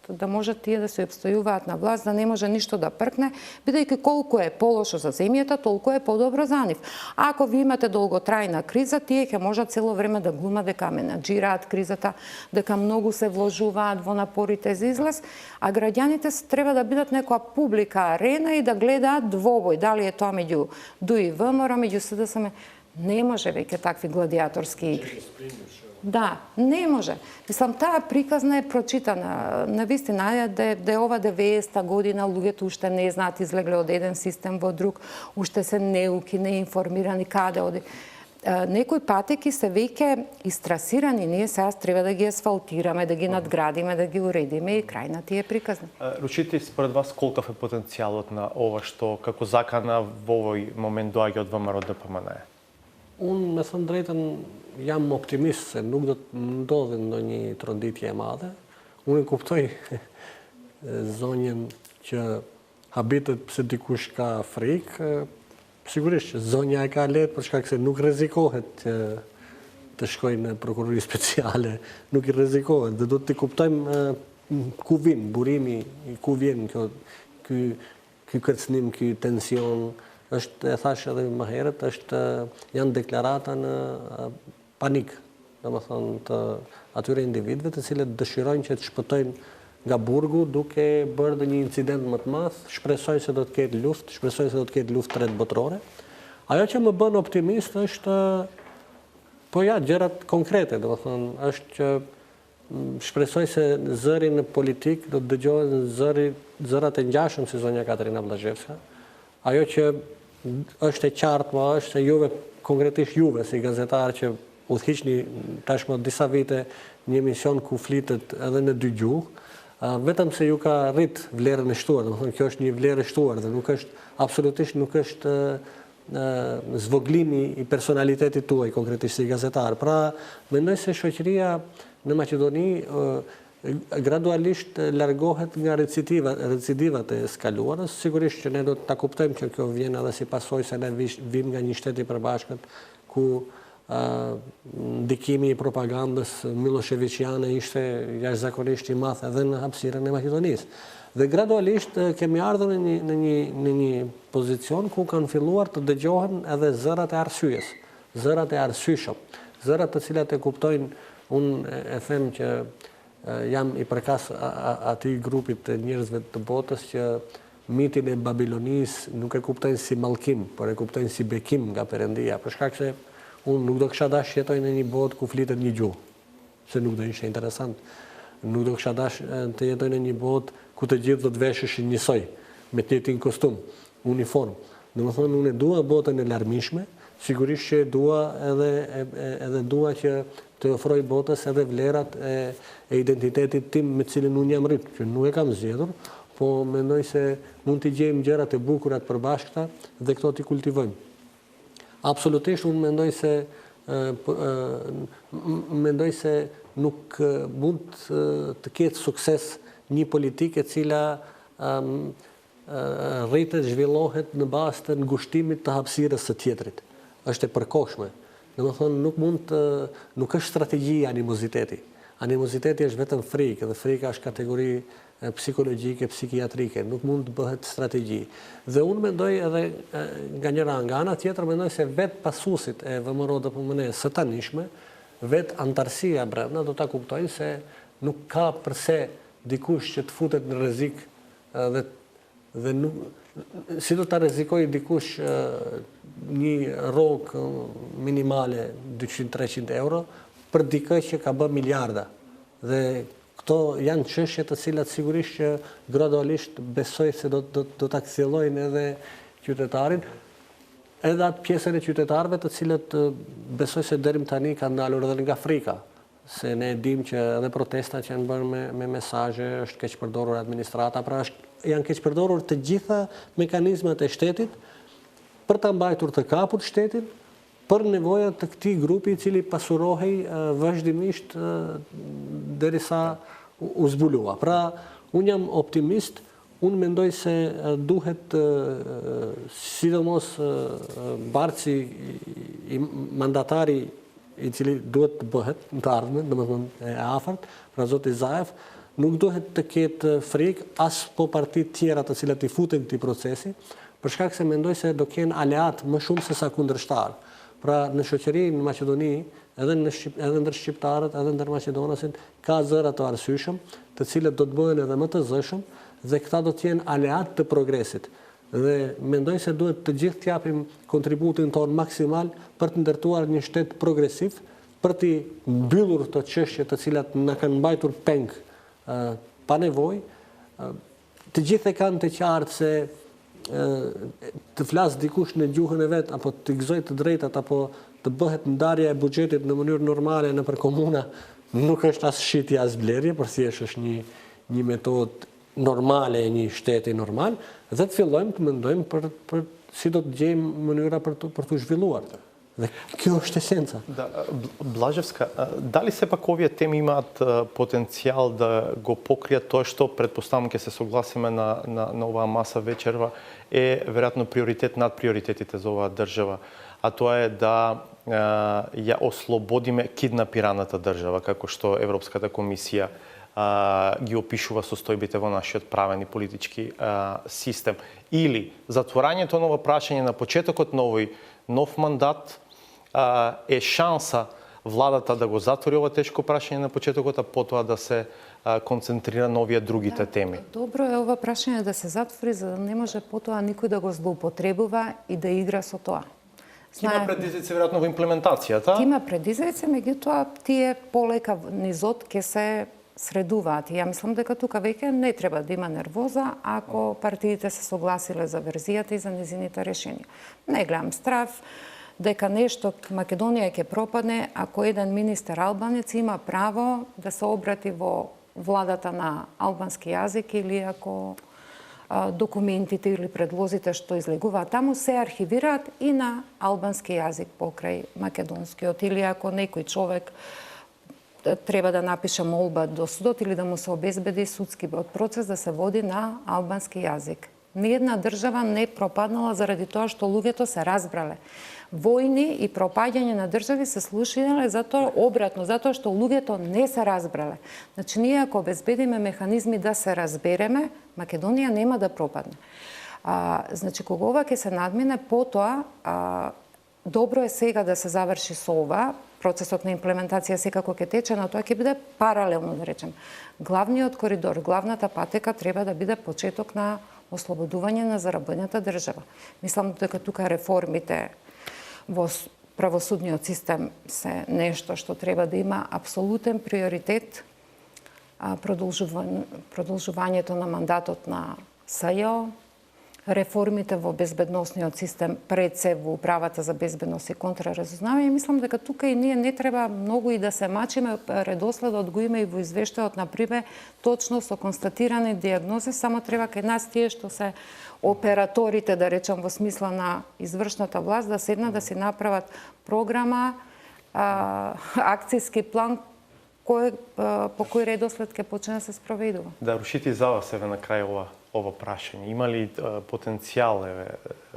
да можат тие да се обстојуваат на власт, да не може ништо да пркне, бидејќи колку е полошо за земјата, толку е подобро за нив. Ако ви имате долготрајна криза, тие ќе можат цело време да глумат дека менаџираат кризата, дека многу се вложуваат во напорите за излез, а граѓаните треба да бидат некоја публика арена и да гледаат двобој, дали е тоа меѓу ДУ и ВМРО, меѓу СДСМ. Не може веќе такви гладиаторски игри. Да, не може. Мислам, таа приказна е прочитана. Навистина да е ова 90-та година, луѓето уште не знаат, излегле од еден систем во друг, уште се неуки, неинформирани, каде оди. Некои патеки се веќе истрасирани, ние сега треба да ги асфалтираме, да ги надградиме, да ги уредиме и крај на тие приказни.
Ручите, според вас, колкав е потенцијалот на ова што како закана во овој момент доаѓа од ВМРО ДПМН?
Unë, me thënë drejtën, jam optimist se nuk do të ndodhe ndonjë tronditje e madhe. Unë e kuptoj zonjën që habitet pse dikush ka frikë. Sigurisht që zonja e ka lehtë për shkak se nuk rrezikohet të shkojnë në prokurori speciale, nuk i rrezikohet. Dhe do të kuptojmë ku vjen burimi, ku vjen ky kërcënim, ky tension. Është, e thash edhe më herët, janë deklarata në panik, domethënë të atyre individëve të cilët dëshirojnë që të shpëtojnë nga burgu duke bërë dhe një incident më të madh, shpresojnë se do të ketë luftë, shpresojnë se do të ketë luftë tretë botërore. Ajo që më bën optimist është gjërat konkrete, domethënë është që shpresoj se zëri në politik do të dëgjohen zërat e ngjashëm si zonja Katarina Vllazhevska. Ajo që është e qartë, është se juve, konkretisht juve, si gazetar që udhëhiqni tashmë disa vite një emision ku flitet edhe në dy gjuhë, vetëm se ju ka rrit vlerën e shtuar, domethënë kjo është një vlerë e shtuar dhe absolutisht nuk është zvoglimi i personalitetit tuaj, konkretisht si gazetar. Pra, mendoj se shoqëria në Maqedoni gradualisht largohet nga recidivat e skaluarës. Sigurisht që ne do të kuptojmë që kjo vjen edhe si pasojë se ne vim nga një shtet i përbashkët ku ndikimi i propagandës Miloševićiane ishte jashtëzakonisht i madh edhe në hapësirën e Maqedonisë. Dhe gradualisht kemi ardhur në një pozicion ku kanë filluar të dëgjohen edhe zërat e arsyes, zërat e arsyeshëm, zërat të cilat e kuptojnë, unë e them që jam i përkas atij grupit të njerëzve të botës që mitin e Babilonisë nuk e kuptojnë si mallkim, por e kuptojnë si bekim nga Perëndia, për shkak se unë nuk do kisha dash jetoj në një botë ku flitet një gjuhë, se nuk do ishte interesant. Nuk do kisha dash të jetoj në një botë ku të gjithë do të vesheshin njësoj, me të njëjtin kostum, uniform. Domethënë unë dua botën e larmishme, sigurisht që dua edhe dua që të ofroj botës edhe vlerat e identitetit tim me cilin unë jam rritur, që nuk e kam zgjedhur, po mendoj se mund t'i gjejmë gjërat e bukura të përbashkëta dhe këto t'i kultivojmë. Absolutisht unë mendoj se nuk mund të ketë sukses një politikë e cila rritet, zhvillohet në bazë të ngushtimit të hapësirës së tjetrit. Është e përkohshme. Domethënë nuk është strategjia animoziteti. animoziteti është vetëm frikë, dhe frika është kategori psikologjike, psikiatrike, nuk mund të bëhet strategji. Dhe unë mendoj edhe nga ana tjetër mendoj se vetë pasuesit e VMRO-DPMN së tanishme, vetë antarësia brenda do ta kuptojnë se nuk ka përse dikush që të futet në rrezik dhe nuk si do ta rrezikojë dikush një rrogë minimale 200-300 euro për dikë që ka bërë miliarda. Dhe këto janë çështje të cilat sigurisht që gradualisht besoj se do ta kthjellojnë edhe qytetarin, edhe atë pjesën e qytetarëve të cilët besoj se deri më tani kanë dalur edhe nga frika. Se ne dim që edhe protestat që janë bërë me mesazhe është keq përdorur administrata, pra janë keq përdorur të gjitha mekanizmat e shtetit për ta mbajtur të kapur shtetin për nevojat të këtij grupi i cili pasurohej vazhdimisht derisa u zbulua. Pra, unë jam optimist, unë mendoj se duhet sidomos Barci i mandatari i cili duhet të bëhet në të ardhmen, domethënë e afërt, pra zoti Zaev, nuk duhet të ketë frikë as po partitë tjera të cilat i futen këtij procesi, për shkak se mendoj se do kenë aleat më shumë se sa kundërshtar. Pra në shoqërinë në Maqedoni, edhe ndër shqiptarët, edhe ndër maqedonasin, ka zëra të arsyeshëm, të cilët do të bëhen edhe më të zëshëm, dhe këta do të jenë aleat të progresit. Dhe mendoj se duhet të gjithë t'japim kontributin ton maksimal për të ndërtuar një shtet progresiv, për t'i mbyllur të çështje të cilat na kanë mbajtur peng pa nevojë. Të gjithë e kanë të qartë se të flas dikush në gjuhën e vet apo të gëzoj të drejtat apo të bëhet ndarja e buxhetit në mënyrë normale nëpër komuna nuk është as shitje as blerje, por thjesht është një metodë normale e një shteti normal, dhe të fillojmë të mendojmë për si do të gjejmë mënyra për të zhvilluar. Dhe kjo është esenca.
Blaževska, da li se pak ovие temi имаат потенцијал да го покријат тоа што претпоставам ќе се согласиме на оваа маса вечерва е веројатно приоритет над приоритетите за оваа држава, а тоа е да ја ослободиме киднапираната држава, како што Европската комисија ги опишува состојбите во нашиот правен и политички систем. Или затворањето на ова прашање на почетокот на овој нов мандат е шанса владата да го затвори ова тешко прашање на почетокот, а потоа да се концентрира на овие другите теми.
Добро е ова прашање да се затвори, за да не може потоа никој да го злоупотребува и да игра со тоа.
Има предизвици веројатно во имплементацијата.
Има предизвици, меѓутоа тие полека низот ќе се средуваат. Ја мислам дека тука веќе не треба да има нервоза ако партиите се согласиле за верзијата и за незините решенија. Не гледам страв дека нешто Македонија ќе пропадне ако еден министер албанец има право да се обрати во владата на албански јазик или ако документите или предлозите што излегуваат таму се архивираат и на албански јазик покрај македонскиот, или ако некој човек треба да напише молба до судот или да му се обезбеди судски процес да се води на албански јазик. Ниедна држава не пропаднала заради тоа што луѓето се разбрале. Војни и пропаѓање на држави се случиле затоа обратно, затоа што луѓето не се разбрале. Значи, ние ако обезбедиме механизми да се разбереме, Македонија нема да пропадне. Значи, кога ова ќе се надмине, потоа добро е сега да се заврши со ова, процесот на имплементација секако ќе тече, но тоа ќе биде паралелно, да речем. Главниот коридор, главната патека треба да биде почеток на ослободување на заробената држава. Мислам дека тука реформите во правосудниот систем се нешто што треба да има апсолутен приоритет. Продолжувањето на мандатот на СЈО, реформите во безбедносниот систем, пред се во управата за безбедност и контраразузнавање. Мислам дека тука и ние не треба многу и да се мачиме, редоследот го има и во извештајот на ПРИБЕ, точно со констатирани диагнози, само треба кај нас тие што се операторите, да речем во смисла на извршната власт, да седнат да си направат програма, акцијски план, по кој редослед ќе почне да се спроведува.
Да, Рушити, за вас еве на крај ова прашање. Има ли потенцијал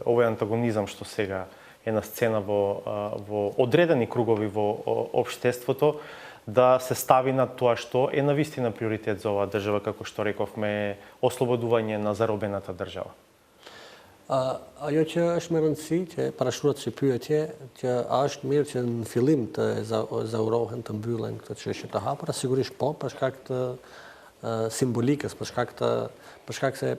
овој антагонизам што сега е на сцена во одредени кругови во општеството да се стави на тоа што е навистина приоритет за оваа држава, како што рековме, ослободување на заробената држава?
Ajo që është me rëndësi, që parashtrohet si pyetje, që a është mirë që në fillim të zaurohen, të mbyllen këto çështje të hapura, sigurisht po, për shkak të simbolikës, për shkak se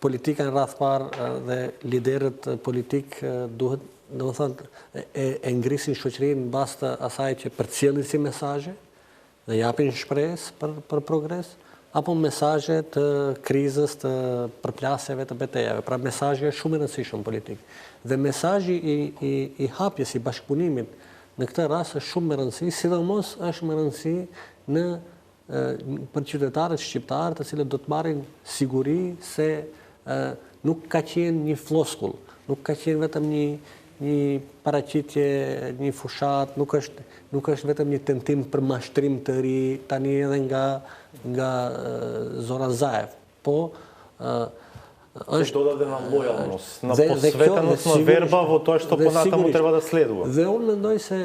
politika në radh parë dhe liderët politik duhet, domethënë, e ngrisin shoqërinë në bazë të asaj që përcjellin si mesazhe dhe japin shpresë për progres, apo mesazhe të krizës, të përplasjeve, të betejave. Pra mesazhi është shumë i rëndësishëm politik. Dhe mesazhi i hapjes, i bashkëpunimit në këtë rast është shumë me rëndësi, sidomos është me rëndësi për qytetarët shqiptarë, të cilët do të marrin siguri se nuk ka qenë një floskull, nuk ka qenë vetëm një paraqitje, një fushat, nuk është vetëm një tentim për mashtrim të ri, tani edhe nga Zoran Zaev. Po,
Се додаде на лојалност, на посветеност, на верба во тоа што понатаму треба да следува.
Dhe unë mendoj se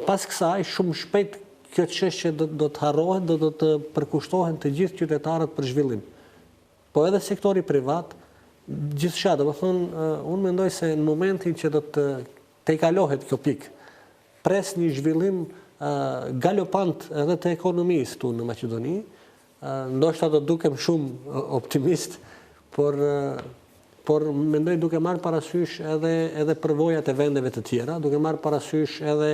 pas kësaj shumë shpejt kjo çështje do të harrohet, do të përkushtohen të gjithë qytetarët për zhvillim. Po edhe sektori privat, gjithçka, domethënë unë mendoj se në momentin që do të tejkalohet kjo pikë, pres një zhvillim galopant edhe të ekonomisë këtu në Maqedoni, ndoshta do dukem shumë optimist, por mendoj duke marrë parasysh edhe përvojat e vendeve të tjera, duke marrë parasysh edhe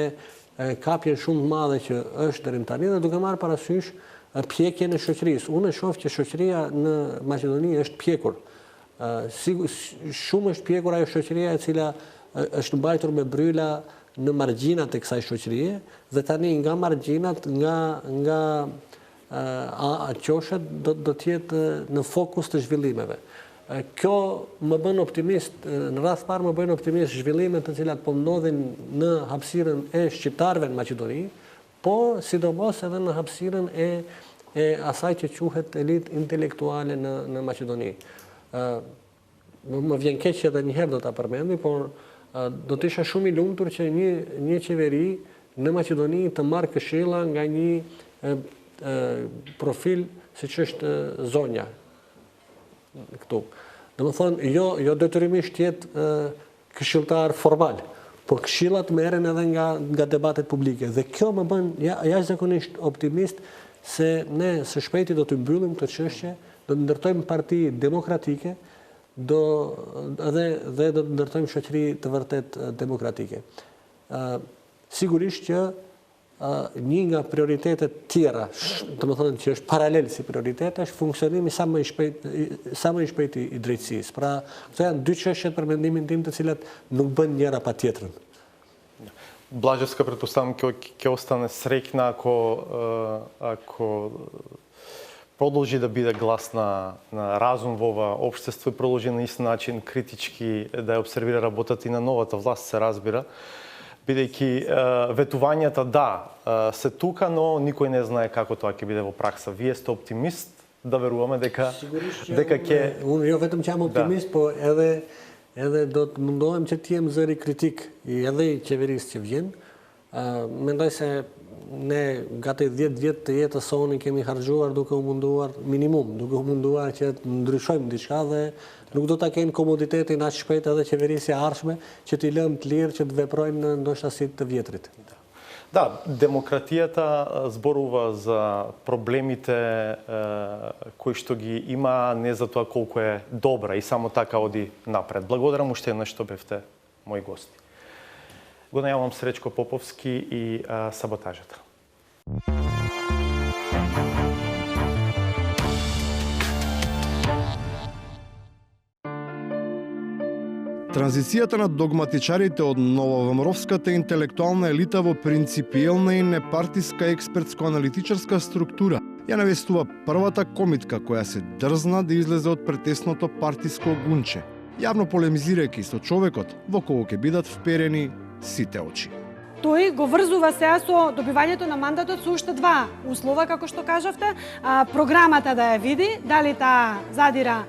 kapjen shumë të madhe që është deri tani dhe duke marrë parasysh pjekjen e shoqërisë. Unë e shoh që shoqëria në Maqedoni është pjekur. Shumë është pjekur ajo shoqëria e cila është mbajtur me bryla në margjinat e kësaj shoqërie dhe tani nga margjinat, nga qoshet do të jetë në fokus të zhvillimeve. Kjo më bën optimist, në radh parë më bën optimist zhvillimet të cilat po ndodhin në hapësirën e shqiptarëve në Maqedoni, po sidomos edhe në hapësirën e asaj që quhet elitë intelektuale në Maqedoni. Më vjen keq që edhe një herë do ta përmendi, por do të isha shumë i lumtur që një qeveri në Maqedoni të marrë këshilla nga një profil siç është zonja këtu. Domethënë jo detyrimisht jetë këshilltar formal, por këshillat merren edhe nga debatet publike. Dhe kjo më bën jashtëzakonisht optimist se ne së shpejti do të mbyllim këtë çështje, do të ndërtojmë parti demokratike, dhe do të ndërtojmë shoqëri të vërtet demokratike. Sigurisht që një nga prioritetet tjera, domethënë që është paralel si prioritet, është funksionimi sa më i shpejt i drejtësisë. Pra, këto janë dy çështje për mendimin tim të cilat nuk bën njëra pa tjetrën.
Блажевска, предпоставам, ќе остане среќна ако продолжи да биде глас на разум во ова општество и продолжи на ист начин критички да ја обсервира работата и на новата власт, се разбира, бидејќи ветувањата се тука, но никој не знае како тоа ќе биде во пракса. Вие сте оптимист, да веруваме дека ќе...
Unë jo vetëm që jam optimist, po edhe do të mundohem që të jem zëri kritik edhe i qeverisë që vjen. Mendoj se ne gati 10 vjet të jetës sonë kemi harxuar duke u munduar që të ndryshojmë diçka dhe nuk do ta kenë komoditetin aq shpejt edhe qeverisja e ardhshme që t'i lëmë të lirë që të veprojnë ndoshta si të vjetrit.
Да, демократијата зборува за проблемите кои што ги има, не за тоа колку е добра и само така оди напред. Благодарам уште еднаш што бевте мои гости. Го најавам Сречко Поповски и Саботажата.
Транзицијата на догматичарите од нововмровската интелектуална елита во принципиелна и непартиска експертско-аналитичарска структура ја навестува првата комитка која се дрзна да излезе од претесното партиско гунче, јавно полемизирајќи со човекот во кого ќе бидат вперени сите очи.
тој го врзува сега со добивањето на мандатот со уште два услова, како што кажавте, програмата да ја види, дали таа задира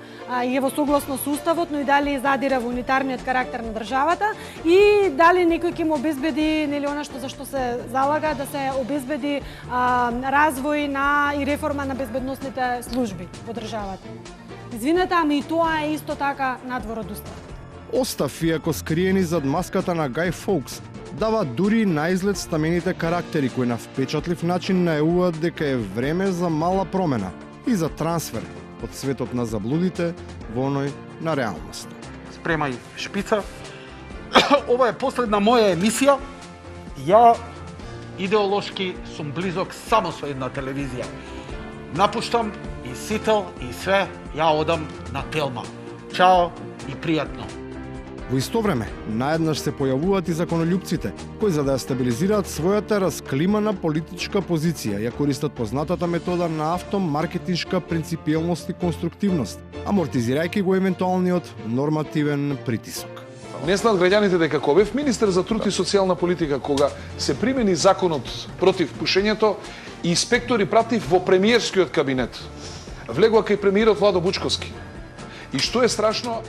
и е во согласно со уставот, но и дали задира во унитарниот карактер на државата и дали некој ќе му обезбеди нели она што за што се залага да се обезбеди развој на и реформа на безбедносните служби во државата. Извинете, ами и тоа е исто така надвор од уставот.
Остав, иако скриени зад маската на Гај Фоукс, дава дури на изглед стамените карактери кои на впечатлив начин најавуваат дека е време за мала промена и за трансфер од светот на заблудите во оној на реалност.
Спремај шпица. Ова е последна моја емисија. Ја идеолошки сум близок само со една телевизија. Напуштам и Сител и све, ја одам на Телма. Чао и пријатно.
Во исто време, наеднаш се појавуваат и законолюбците, кои за да ја стабилизираат својата расклимана политичка позиција, ја користат познатата метода на автомаркетиншка принципиелност и конструктивност, амортизирајќи го евентуалниот нормативен притисок.
Не знаат граѓаните дека кога бев министер за труд и социјална политика, кога се примени законот против пушењето, инспектори пратив во премиерскиот кабинет. Влегува кај премиерот Владо Бучковски. И што е страшно?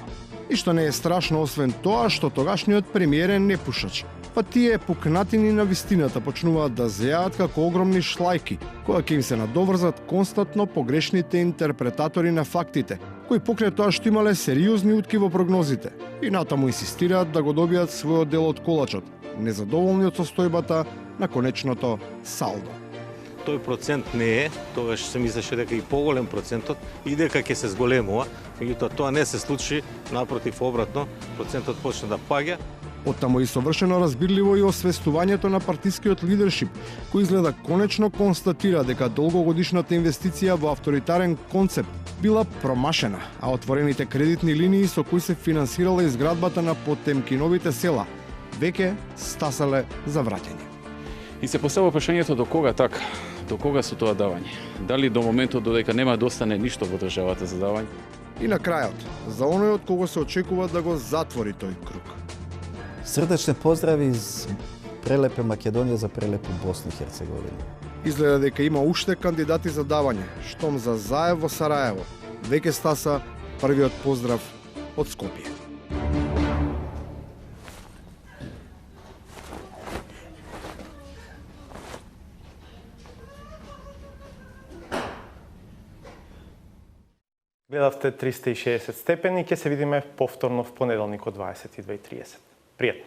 И што не е страшно освен тоа што тогашниот премиер е непушач, па тие пукнатини на вистината почнуваат да зејаат како огромни шлајки, која ќе им се надоврзат константно погрешните интерпретатори на фактите, кои покрај тоа што имале сериозни утки во прогнозите и натаму инсистираат да го добијат својот дел од колачот, незадоволни од состојбата на конечното салдо.
Тој процент не е, тогаш се мислеше дека и поголем процентот и дека ќе се зголемува, меѓутоа тоа не се случи, напротив обратно, процентот почна да паѓа.
Оттаму и совршено разбирливо и освестувањето на партискиот лидершип, кој изгледа конечно констатира дека долгогодишната инвестиција во авторитарен концепт била промашена, а отворените кредитни линии со кои се финансирала изградбата на Потемкиновите села веќе стасале за враќање.
И се поставува прашањето до кога така, до кога со тоа давање? Дали до моментот додека нема да остане ништо во државата за давање?
И на крајот, за оној од кого се очекува да го затвори тој круг.
Срдечни поздрави из прелепа Македонија за прелепа Босна и Херцеговина.
Изгледа дека има уште кандидати за давање, штом за Заев во Сараево. Веќе стаса првиот поздрав од Скопје.
Гледавте 360 степени, ќе се видиме повторно в понеделник од 22:30. Пријатно!